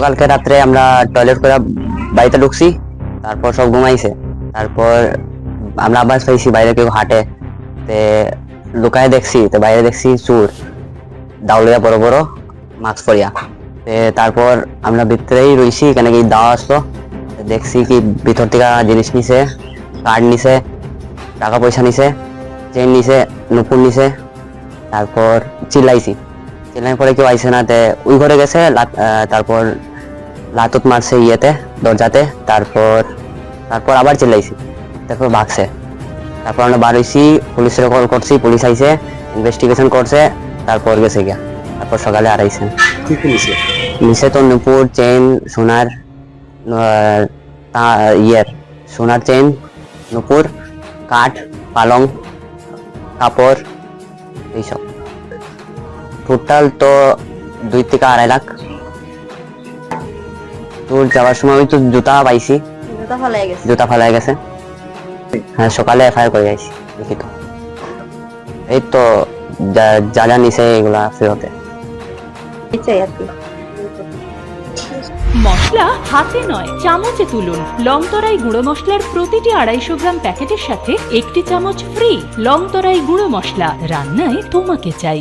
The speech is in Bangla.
গতকালকে রাত্রে আমরা টয়লেট করে বাড়িতে ঢুকছি, তারপর সব ঘুমাইছে। তারপর আমরা আবার পাইছি বাইরে কেউ হাঁটে, তে লুকায় দেখছি, তো বাইরে দেখছি চোর দাউলিয়া বড় বড় মাস্ক পরিয়া। তারপর আমরা ভিতরেই রইছি, এখানে কি দাওয়া আসলো, দেখছি কি ভিতর থেকে জিনিস নিছে, কার্ড নিছে, টাকা পয়সা নিছে, চেন নিছে, নুপুর নিছে। তারপর চিল্লাইছি, চিল্লাই পরে কেউ আইসে না, ওই ঘরে গেছে। তারপর লাতুত মারছে ইয়েতে, দরজাতে। তারপর তারপর আবার চিল্লাইছি, তারপর ভাগছে। তারপর আমরা বার হইছি, পুলিশের কল করছি, পুলিশ আইছে, ইনভেস্টিগেশন করছে, তারপর গেছে গিয়া। তারপর সকালে আর আইছে। কি কি নিছে? নিচে তো নুপুর, চেন, সোনার ইয়ের সোনার চেন, নুপুর, কাঠ, পালং, কাপড়, এইসব। টোটাল তো 2 থেকে 2.5 লাখ। তোর যাওয়ার সময় ওই তো জুতা পাইছি, জুতা ফালাই গেছে। হ্যাঁ, সকালে এফআইআর করে আইছি, লিখিত। এই তো যা যা নিছে এগুলা ফেরতে। মশলা হাতে নয় চামচে তুলুন। লংতরাই গুঁড়ো মশলার প্রতিটি 250 গ্রাম প্যাকেটের সাথে 1টি চামচ ফ্রি। লংতরাই গুঁড়ো মশলা, রান্নায় তোমাকে চাই।